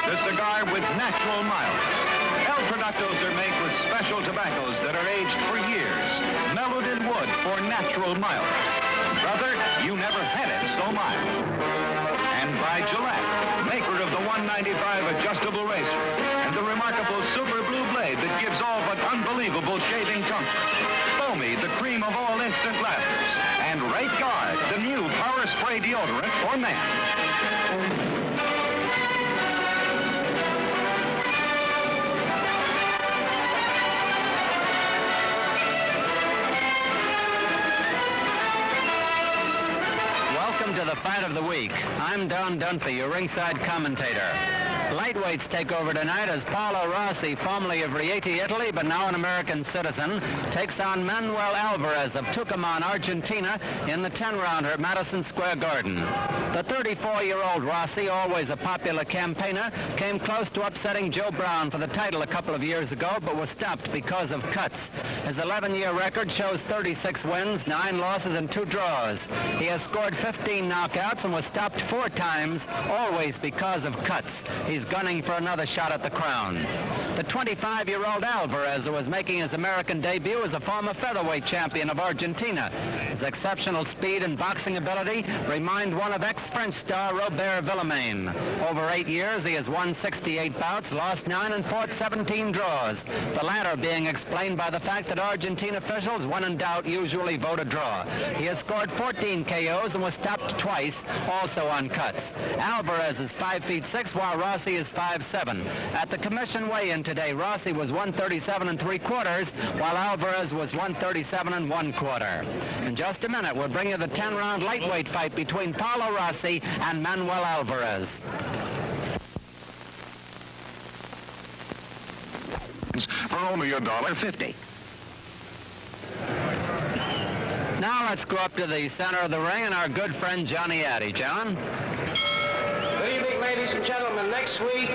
the cigar with natural miles. El Productos are made with special tobaccos that are aged for years, mellowed in wood for natural miles. Brother, you never had it so mild. And by Gillette, maker of the 195 adjustable razor and the remarkable super blue blade that gives all but unbelievable shaving comfort. Foamy, the cream of all instant lathers. And Rate Guard, the new power spray deodorant for men. To the fight of the week. I'm Don Dunphy, your ringside commentator. Lightweights take over tonight as Paolo Rossi, formerly of Rieti, Italy, but now an American citizen, takes on Manuel Alvarez of Tucumán, Argentina, in the 10-rounder at Madison Square Garden. The 34-year-old Rossi, always a popular campaigner, came close to upsetting Joe Brown for the title a couple of years ago, but was stopped because of cuts. His 11-year record shows 36 wins, 9 losses, and 2 draws. He has scored 15 knockouts and was stopped 4 times, always because of cuts. He's gunning for another shot at the crown. The 25-year-old Alvarez, who was making his American debut as a former featherweight champion of Argentina. His exceptional speed and boxing ability remind one of ex-French star Robert Villemain. Over 8 years, he has won 68 bouts, lost 9, and fought 17 draws. The latter being explained by the fact that Argentine officials, when in doubt, usually vote a draw. He has scored 14 KOs and was stopped twice, also on cuts. Alvarez is 5'6", while Rossi is 5'7". At the commission weigh-in today, Rossi was 137 3/4, while Alvarez was 137 1/4. In just a minute, we'll bring you the 10-round lightweight fight between Paolo Rossi and Manuel Alvarez. For only $1.50. Now let's go up to the center of the ring and our good friend Johnny Addy. John? Good evening, ladies and gentlemen. Next week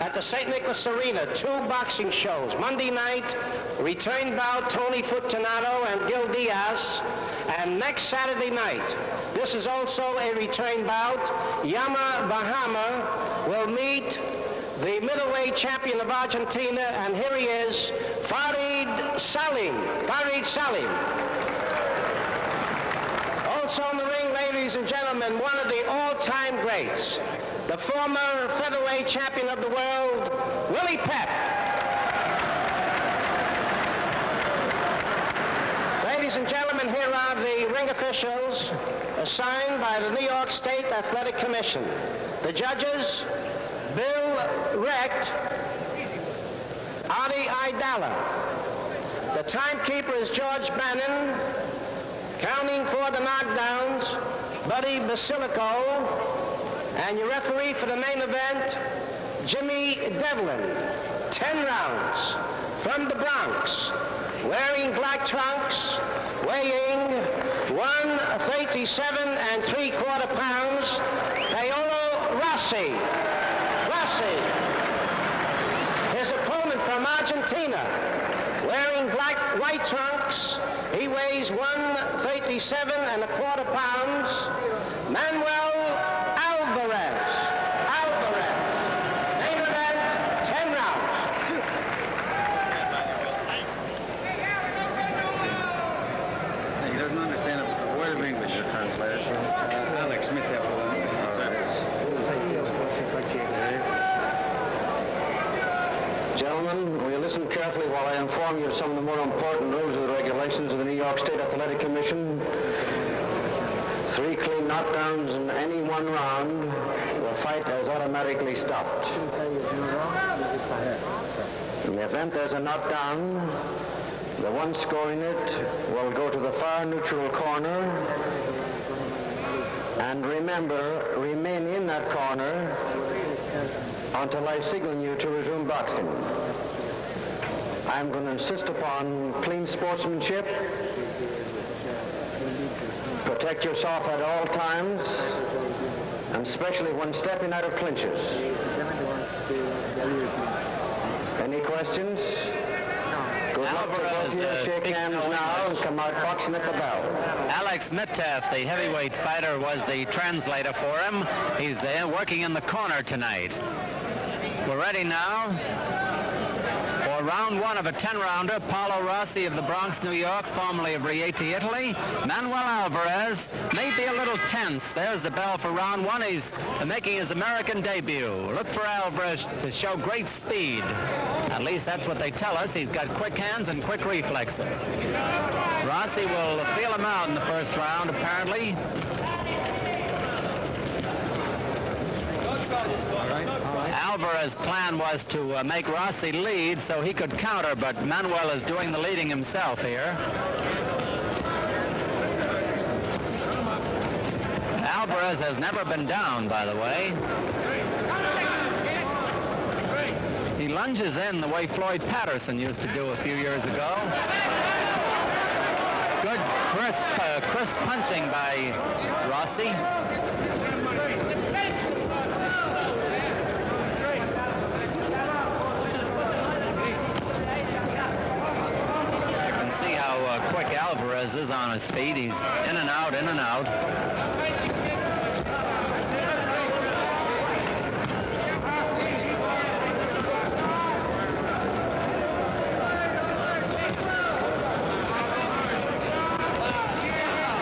at the St. Nicholas Arena, 2 boxing shows. Monday night, return bout Tony Fortunato and Gil Diaz. And next Saturday night, this is also a return bout. Yama Bahama will meet the middleweight champion of Argentina, and here he is, Farid Salim. Farid Salim. Also in the ring, ladies and gentlemen, one of the all-time greats, the former featherweight champion of the world, Willie Pep. Ladies and gentlemen, here are the ring officials assigned by the New York State Athletic Commission. The judges, Bill Recht, Adi Idala. The timekeeper is George Bannon. Counting for the knockdowns, Buddy Basilico. And your referee for the main event, Jimmy Devlin. 10 rounds from the Bronx, wearing black trunks, weighing 137 3/4 pounds, Paolo Rossi. His opponent from Argentina, wearing white trunks, he weighs 137 1/4 pounds, Manuel Alvarez. Main event, 10 rounds. He doesn't understand a word of English, the translator. Alex Smith. Gentlemen, will you listen carefully while I inform you of some of the more important rules and regulations of the New York State Athletic Commission. 3 clean knockdowns in any one round, the fight is automatically stopped. In the event there's a knockdown, the one scoring it will go to the far neutral corner, and remember, remain in that corner until I signal you to resume boxing. I'm going to insist upon clean sportsmanship. Protect yourself at all times, and especially when stepping out of clinches. Any questions? Good luck to both of you. Shake hands now and come out boxing at the bell. Alex Mittef, the heavyweight fighter, was the translator for him. He's there working in the corner tonight. We're ready now for round one of a 10-rounder. Paolo Rossi of the Bronx, New York, formerly of Rieti, Italy. Manuel Alvarez may be a little tense. There's the bell for round one. He's making his American debut. Look for Alvarez to show great speed. At least that's what they tell us. He's got quick hands and quick reflexes. Rossi will feel him out in the first round, apparently. Alvarez's plan was to make Rossi lead so he could counter, but Manuel is doing the leading himself here. Alvarez has never been down, by the way. He lunges in the way Floyd Patterson used to do a few years ago. Good, crisp punching by Rossi. Quick Alvarez is on his feet. He's in and out, in and out.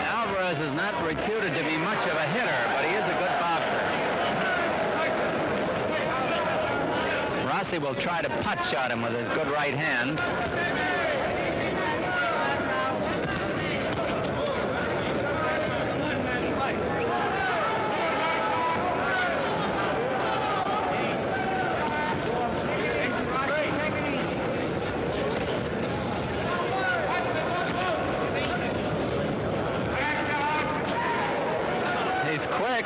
Alvarez is not reputed to be much of a hitter, but he is a good boxer. Rossi will try to pot shot him with his good right hand. He's quick.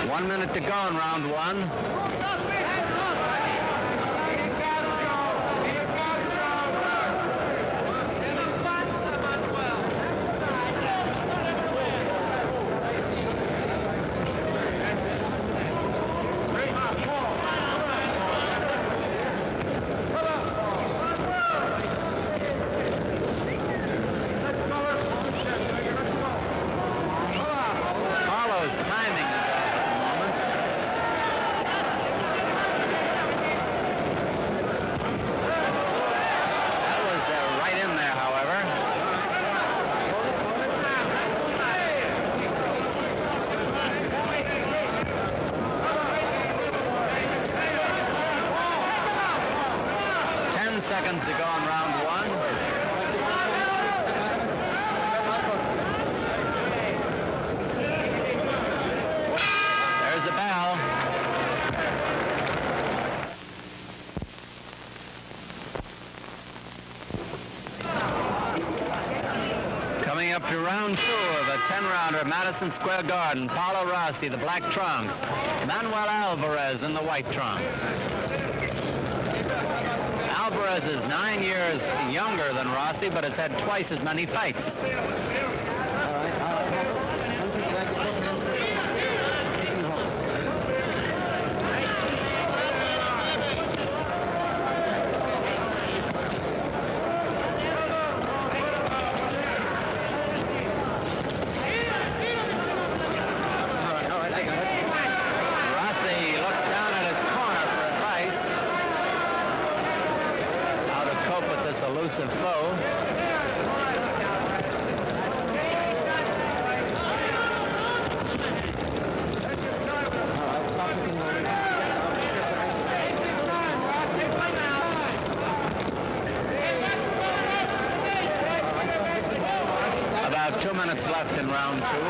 1 minute to go in round one. 10 seconds to go in round one. There's the bell. Coming up to round two of a 10-rounder at Madison Square Garden. Paolo Rossi, the black trunks. Manuel Alvarez in the white trunks. Alvarez is 9 years younger than Rossi, but has had twice as many fights. Elusive foe. About 2 minutes left in round two.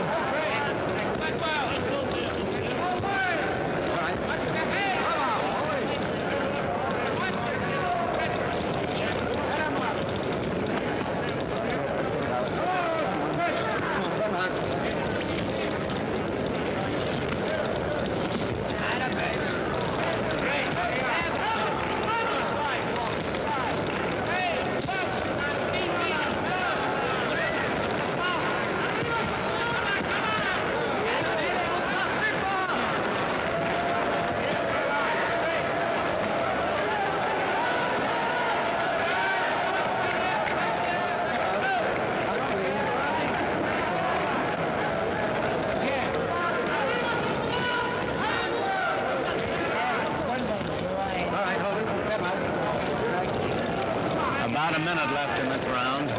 About a minute left in this round.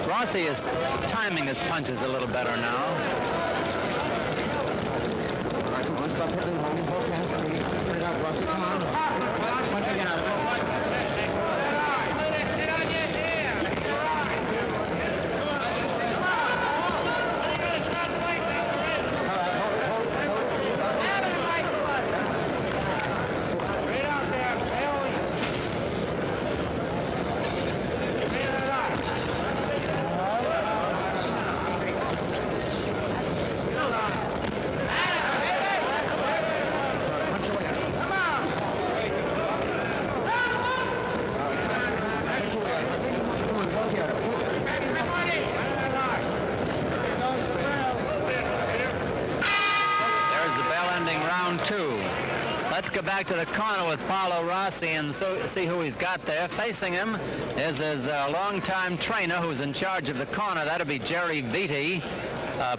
Rossi is timing his punches a little better now. Let's go back to the corner with Paolo Rossi and see who he's got there. Facing him is his longtime trainer who's in charge of the corner. That'll be Jerry Vitti.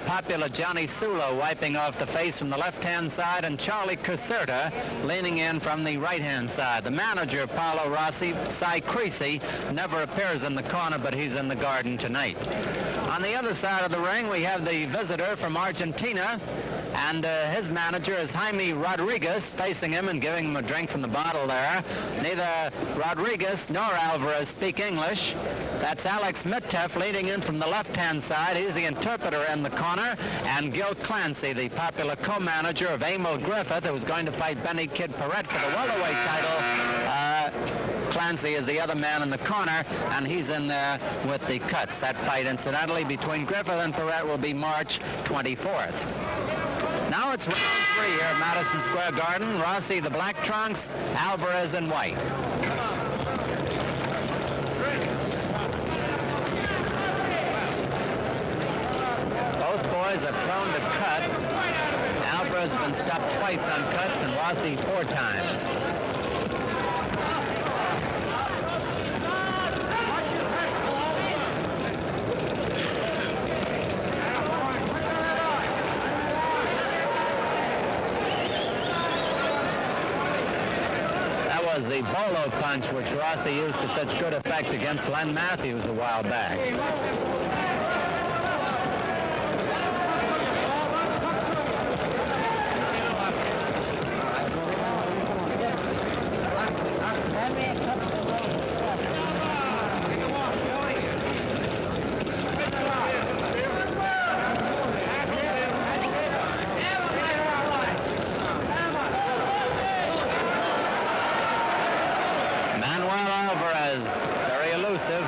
Popular Johnny Sulo wiping off the face from the left-hand side, and Charlie Caserta leaning in from the right-hand side. The manager, Paolo Rossi, Cy Creasy, never appears in the corner, but he's in the garden tonight. On the other side of the ring, we have the visitor from Argentina, and his manager is Jaime Rodriguez, facing him and giving him a drink from the bottle there. Neither Rodriguez nor Alvarez speak English. That's Alex Mitteff leading in from the left-hand side. He's the interpreter in the corner. And Gil Clancy, the popular co-manager of Emil Griffith, who's going to fight Benny Kid Perrette for the welterweight title. Clancy is the other man in the corner, and he's in there with the cuts. That fight, incidentally, between Griffith and Perrette will be March 24th. Now it's round 3 here at Madison Square Garden. Rossi, the black trunks, Alvarez in white. Both boys are prone to cut. Alvarez has been stopped twice on cuts, and Rossi 4 times. The bolo punch, which Rossi used to such good effect against Len Matthews a while back. Very elusive.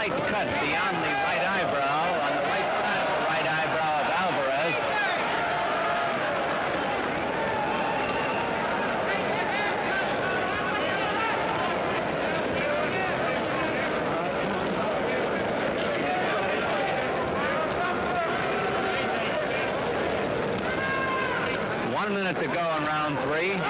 Cut beyond the right eyebrow, on the right side of the right eyebrow of Alvarez. One minute to go in round 3.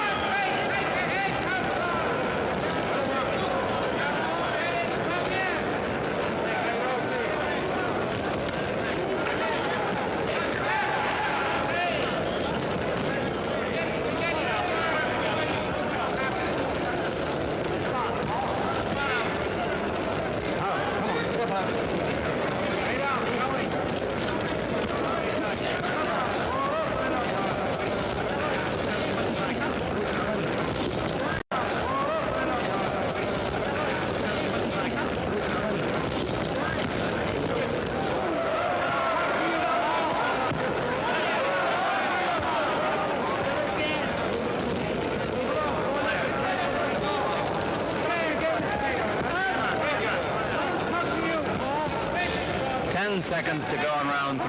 seconds to go in round 3.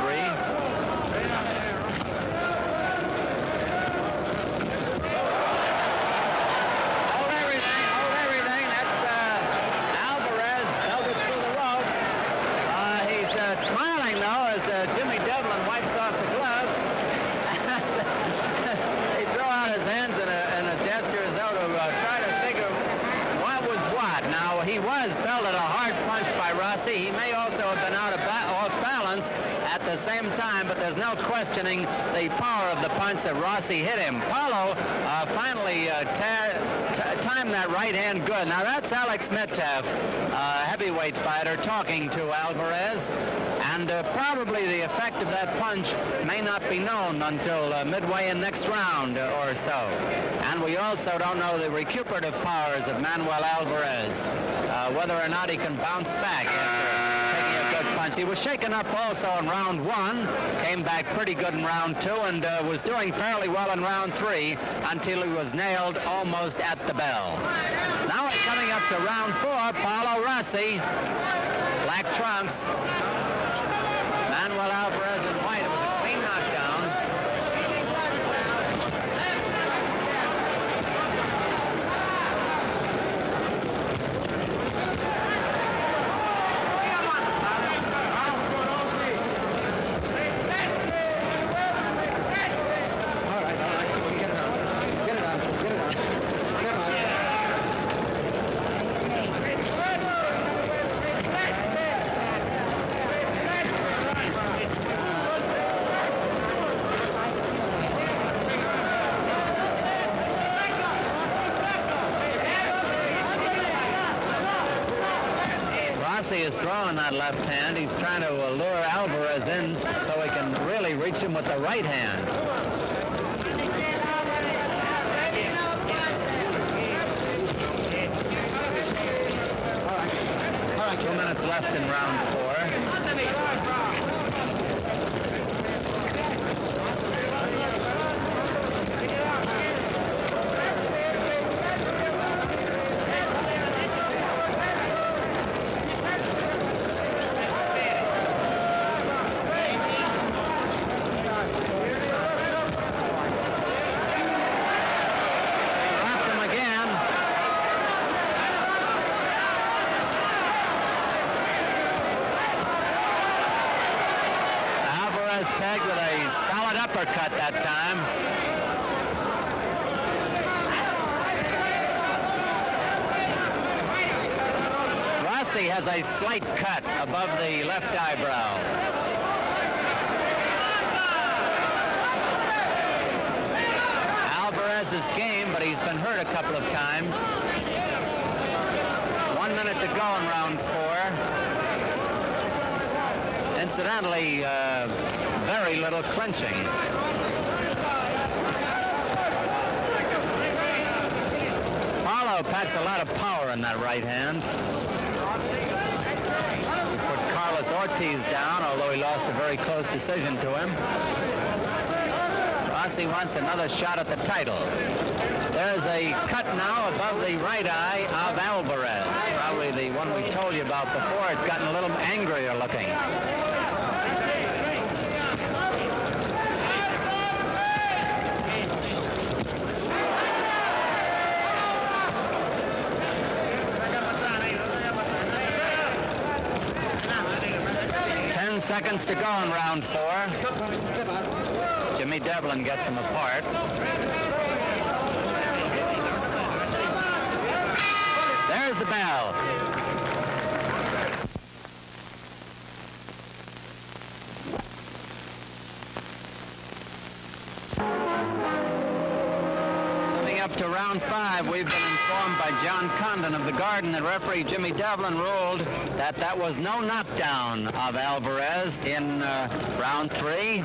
Hold everything. That's Alvarez held it through the ropes. He's smiling, though, as Jimmy Devlin wipes off the glove. He threw out his hands in a gesture as though to try to figure what was what. Now, he was belted a hard punch by Rosi. He may also have been off balance at the same time, but there's no questioning the power of the punch that Rosi hit him. Paolo finally timed that right hand good. Now, that's Alex Metcalf, heavyweight fighter, talking to Alvarez. And probably the effect of that punch may not be known until midway in next round or so. And we also don't know the recuperative powers of Manuel Alvarez, whether or not he can bounce back after taking a good punch. He was shaken up also in round 1, came back pretty good in round 2, and was doing fairly well in round 3 until he was nailed almost at the bell. Now coming up to round 4, Paolo Rosi, black trunks. Manuel Alvarez in white. It was a clean knockdown. All right. Get it on. Get it on. Come on. Rosi is throwing that left hand. He's trying to lure Alvarez in so he can really reach him with the right hand. All right. 2 minutes left in round 4. Tagged with a solid uppercut that time. Rosi has a slight cut above the left eyebrow. Alvarez is game, but he's been hurt a couple of times. 1 minute to go in round 4. Incidentally, very little clinching. Paolo packs a lot of power in that right hand. He put Carlos Ortiz down, although he lost a very close decision to him. Rosi wants another shot at the title. There's a cut now above the right eye of Alvarez. Probably the one we told you about before. It's gotten a little angrier looking. Seconds to go in round 4. Jimmy Devlin gets them apart. There's the bell. Coming up to round 5, we've been informed by John Condon of the Garden that referee Jimmy Devlin ruled that that was no knockdown of Alvarez in round 3.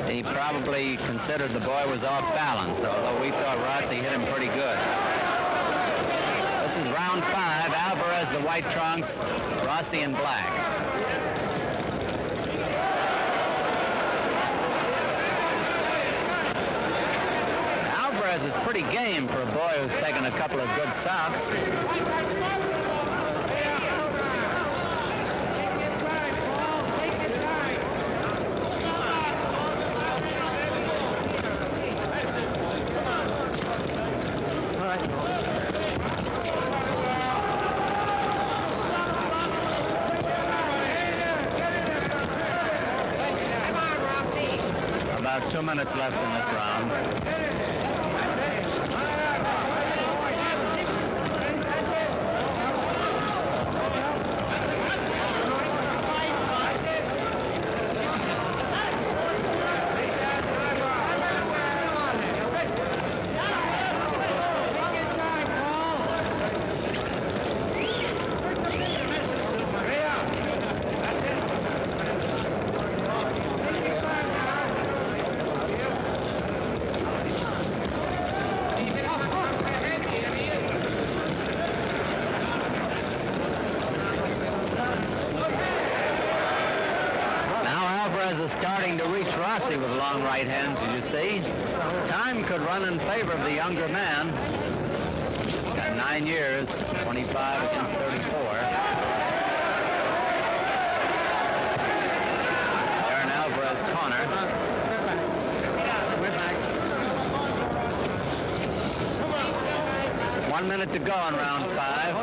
He probably considered the boy was off balance, although we thought Rosi hit him pretty good. This is round 5. Alvarez, the white trunks, Rosi in black. Alvarez is pretty game for a boy who's taken a couple of good sops. 2 minutes left in this round. Is starting to reach Rossi with long right hands, as you see. Time could run in favor of the younger man. He's got 9 years, 25 against 34. There in Alvarez corner. 1 minute to go in round 5.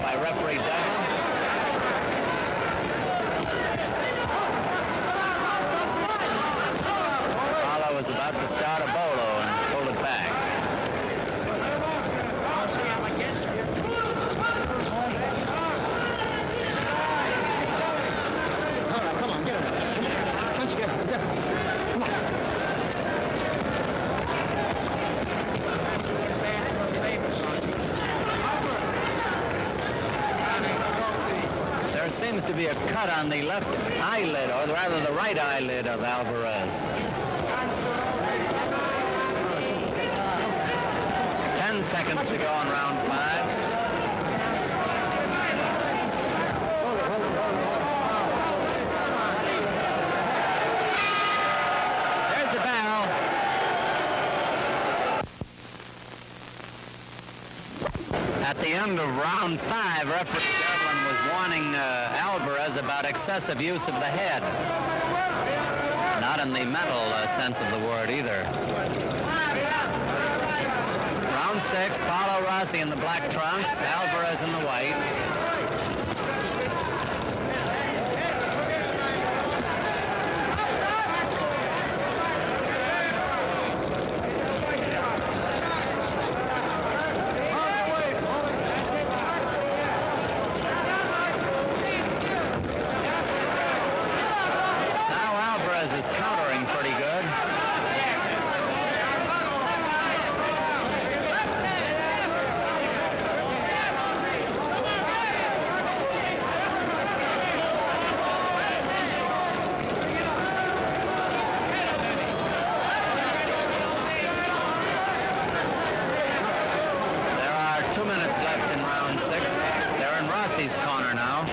By referee Duggan. Paolo was about to start a bolo and pulled it back. All right, come on, get him. Let's get him. Come on. Seems to be a cut on the left eyelid, or rather the right eyelid of Alvarez. 10 seconds to go in round 5. There's the bell. At the end of round 5, referee warning Alvarez about excessive use of the head. Not in the mental sense of the word either. Round 6, Paolo Rossi in the black trunks, Alvarez in the white. Is countering pretty good. There are 2 minutes left in round 6. They're in Rossi's corner now.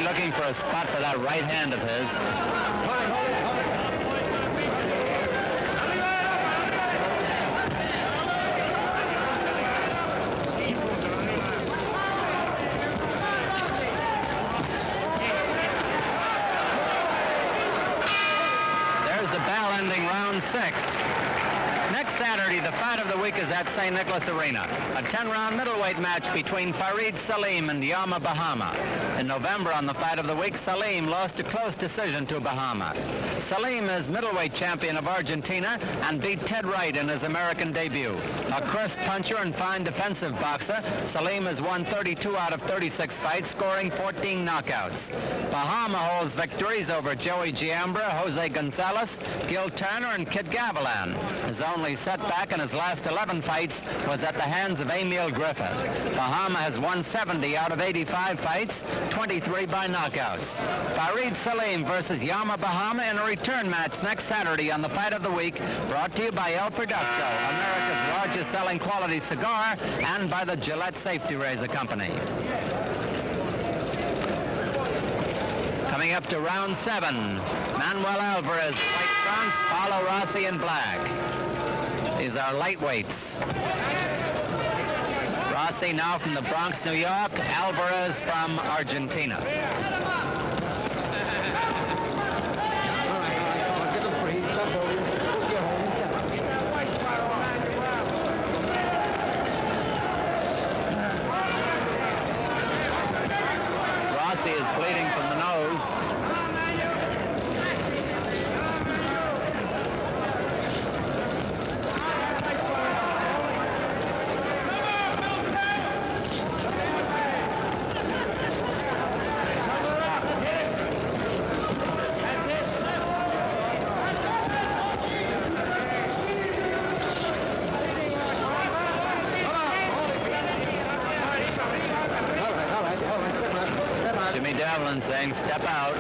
Looking for a spot for that right hand of his. 6. Next Saturday, the fight of the week is at St. Nicholas Arena. A 10-round middleweight match between Farid Salim and Yama Bahama. In November, on the fight of the week, Salim lost a close decision to Bahama. Salim is middleweight champion of Argentina and beat Ted Wright in his American debut. A crisp puncher and fine defensive boxer, Salim has won 32 out of 36 fights, scoring 14 knockouts. Bahama holds victories over Joey Giambra, Jose Gonzalez, Gil Turner, and Kid Gavilan. His only setback in his last 11 fights was at the hands of Emil Griffith. Bahama has won 70 out of 85 fights, 23 by knockouts. Farid Salim versus Yama Bahama in a return match next Saturday on the fight of the week, brought to you by El Producto, America's largest selling quality cigar, and by the Gillette Safety Razor Company. Coming up to round 7, Manuel Alvarez, white trunks, Paolo Rossi in black. These are lightweights. Rossi now from the Bronx, New York. Alvarez from Argentina. Rossi is bleeding from the nose. Saying step out.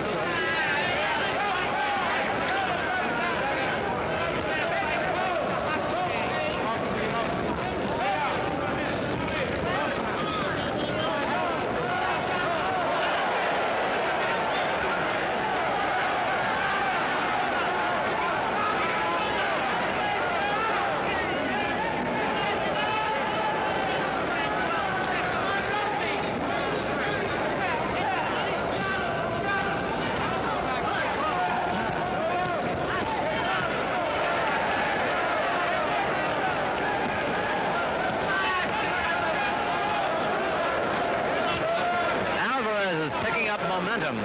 Momentum.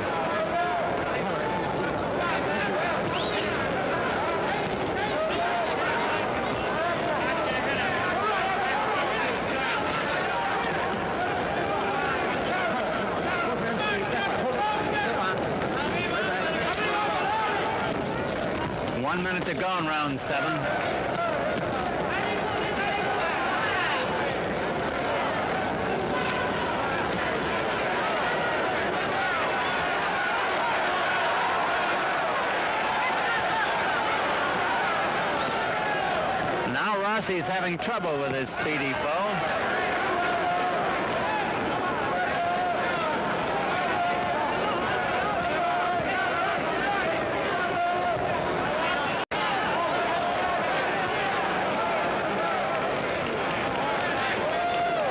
1 minute to go in round 7. Rossi's having trouble with his speedy foe.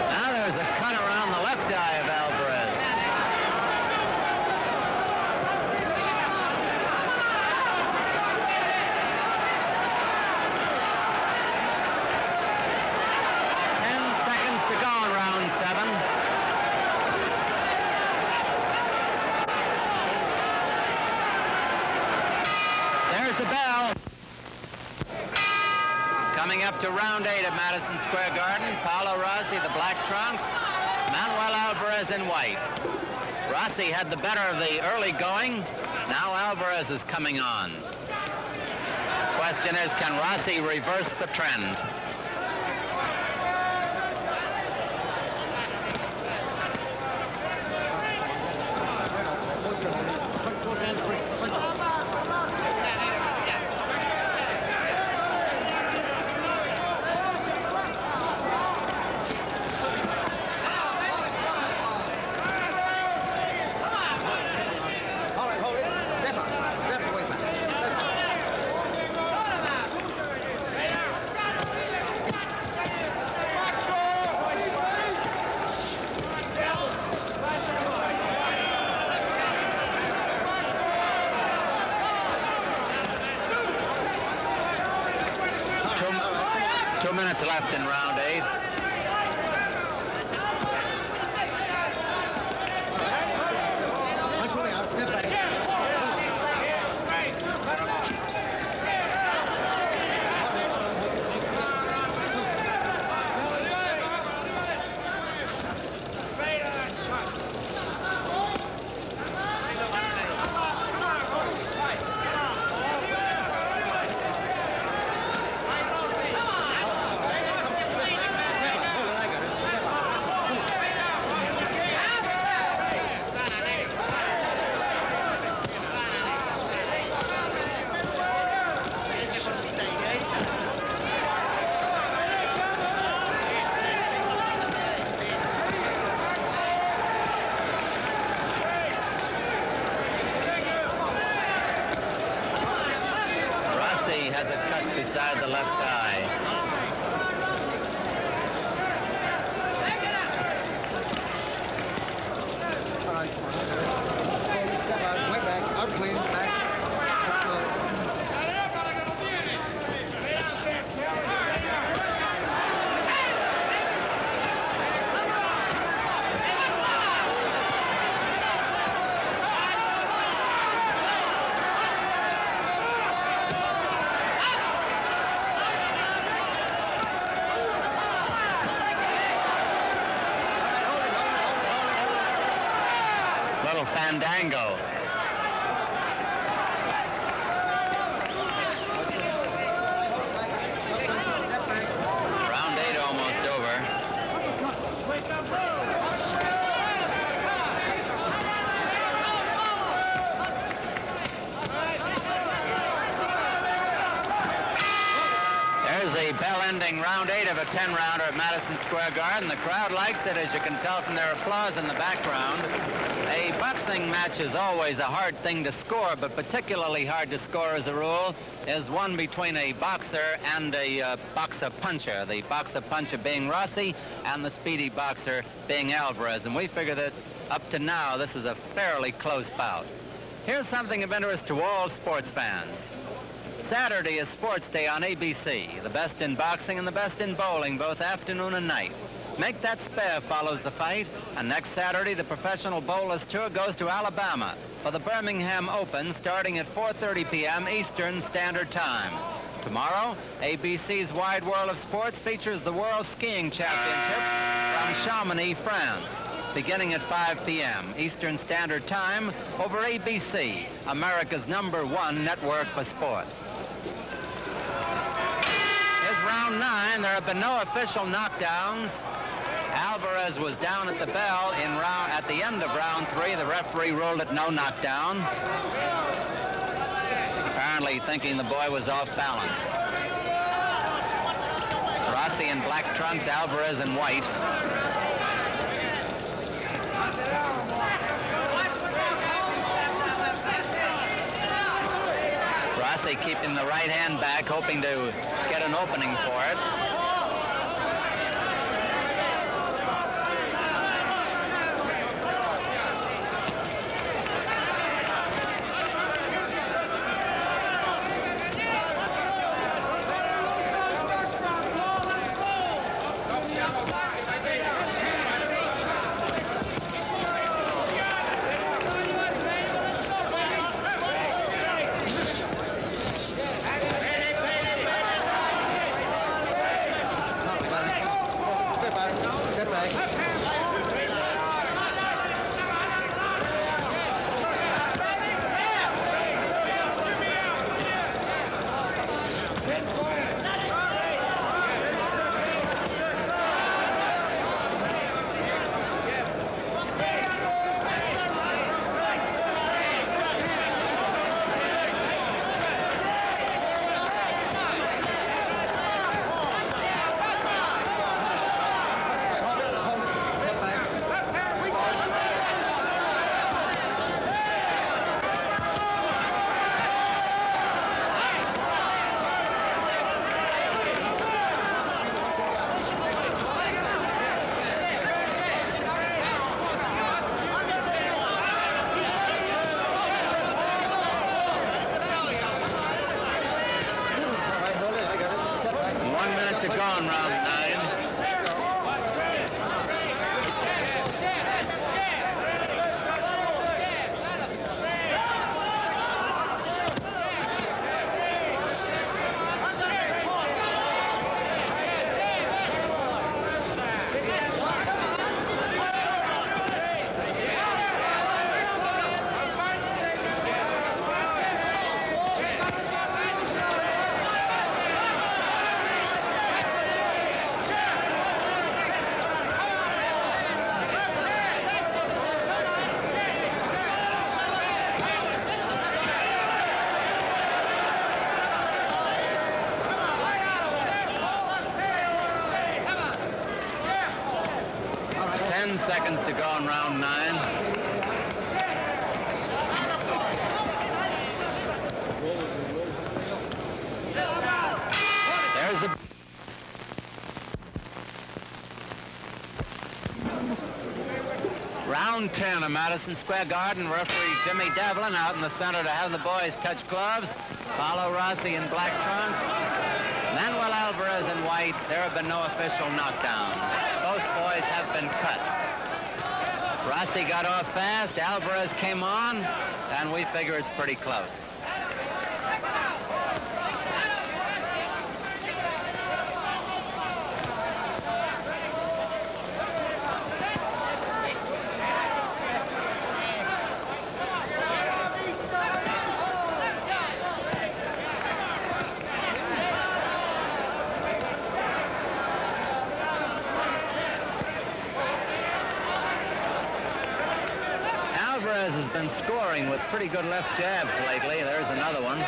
Now there's a cut around the left eye of Alvarez. The bell. Coming up to round 8 at Madison Square Garden, Paolo Rossi, the black trunks, Manuel Alvarez in white. Rossi had the better of the early going. Now Alvarez is coming on. Question is, can Rossi reverse the trend? 2 minutes left in round 8. Punch away out. Step back. Has a cut beside the left eye. All right. Step out. Way back. Out clean. Back. Let's go. Little fandango. Round 8 almost over. There's a bell-ending round 8 of a 10-rounder at Madison Square Garden. The crowd likes it, as you can tell from their applause in the background. A boxing match is always a hard thing to score, but particularly hard to score as a rule is one between a boxer and a boxer-puncher. The boxer-puncher being Rossi and the speedy boxer being Alvarez. And we figure that up to now, this is a fairly close bout. Here's something of interest to all sports fans. Saturday is Sports Day on ABC. The best in boxing and the best in bowling, both afternoon and night. Make That Spare follows the fight, and next Saturday the Professional Bowlers Tour goes to Alabama for the Birmingham Open starting at 4:30 p.m. Eastern Standard Time. Tomorrow, ABC's Wide World of Sports features the World Skiing Championships from Chamonix, France, beginning at 5 p.m. Eastern Standard Time over ABC, America's #1 network for sports. Here's round 9. There have been no official knockdowns. Alvarez was down at the bell at the end of round 3. The referee ruled it no knockdown, apparently thinking the boy was off balance. Rossi in black trunks, Alvarez in white. Rossi keeping the right hand back, hoping to get an opening for it. 10 seconds to go in round 9. There's a... Round 10 of Madison Square Garden. Referee Jimmy Devlin out in the center to have the boys touch gloves. Paolo Rossi in black trunks. Manuel Alvarez in white. There have been no official knockdowns. Both boys have been cut. Rossi got off fast. Alvarez came on, and we figure it's pretty close. Alvarez has been scoring with pretty good left jabs lately. There's another one.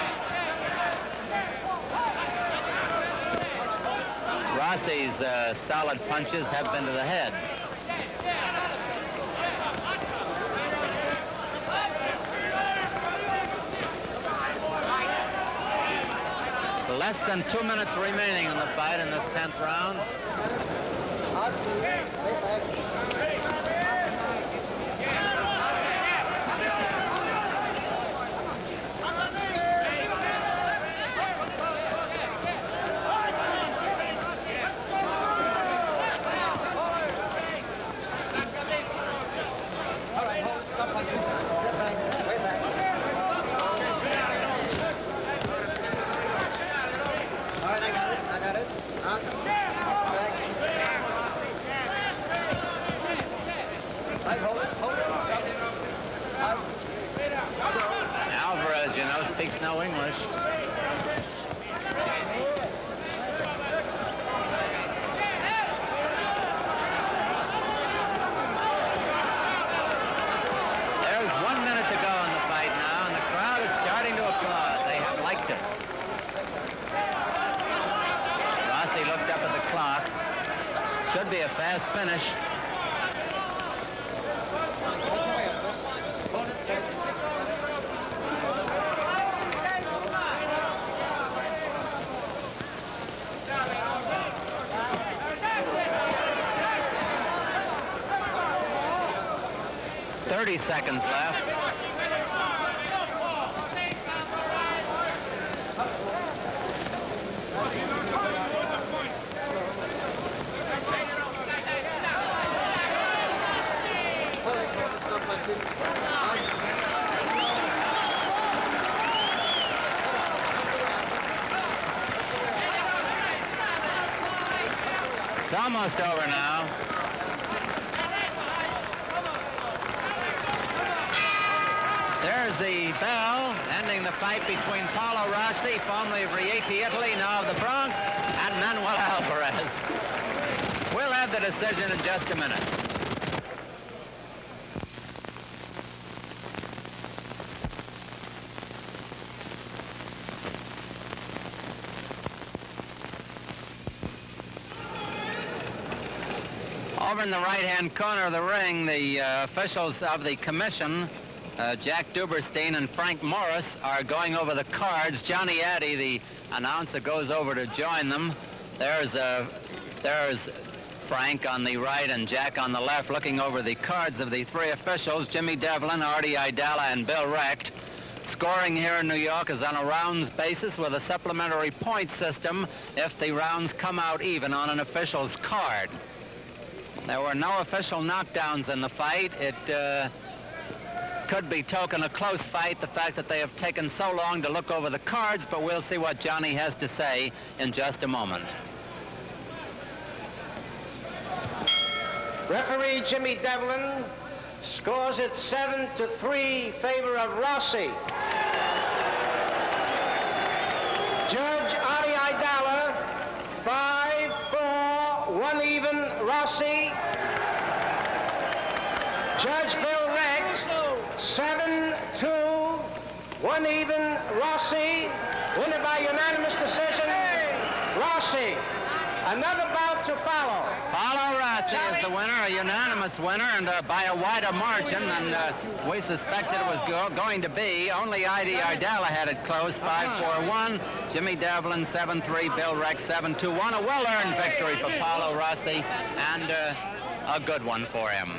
Rossi's solid punches have been to the head. Less than 2 minutes remaining in the fight in this 10th round. 1 minute to go in the fight now, and the crowd is starting to applaud. They have liked it. Rossi looked up at the clock. Should be a fast finish. .30 seconds left. It's almost over now. There's the bell ending the fight between Paolo Rossi, formerly of Rieti, Italy, now of the Bronx, and Manuel Alvarez. We'll have the decision in just a minute. Over in the right-hand corner of the ring, the officials of the commission, Jack Duberstein and Frank Morris, are going over the cards. Johnny Addy, the announcer, goes over to join them. There's Frank on the right and Jack on the left, looking over the cards of the three officials, Jimmy Devlin, Artie Idala, and Bill Recht. Scoring here in New York is on a rounds basis with a supplementary point system if the rounds come out even on an official's card. There were no official knockdowns in the fight. It could be token a close fight, the fact that they have taken so long to look over the cards, but we'll see what Johnny has to say in just a moment. Referee Jimmy Devlin scores it 7-3 favor of Rossi. Judge Artie Idala, 5-4, 1 even, Rossi. Judge Bill Recht, 7-2, 1 even, Rossi. Winner by unanimous decision, Rossi. Another bout to follow. Paolo Rossi is the winner, a unanimous winner, and by a wider margin than we suspected it was going to be. Only I.D. Ardella had it close, 5-4-1. Jimmy Devlin, 7-3. Bill Rex, 7-2-1. A well-earned victory for Paolo Rossi, and a good one for him.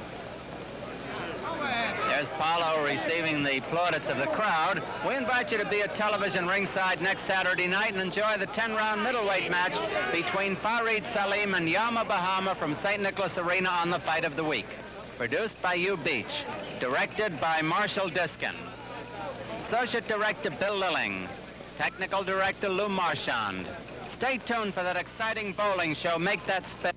There's Paolo receiving the plaudits of the crowd. We invite you to be at television ringside next Saturday night and enjoy the 10-round middleweight match between Farid Salim and Yama Bahama from St. Nicholas Arena on the Fight of the Week. Produced by Hugh Beach. Directed by Marshall Diskin. Associate Director Bill Lilling. Technical Director Lou Marchand. Stay tuned for that exciting bowling show. Make that spin.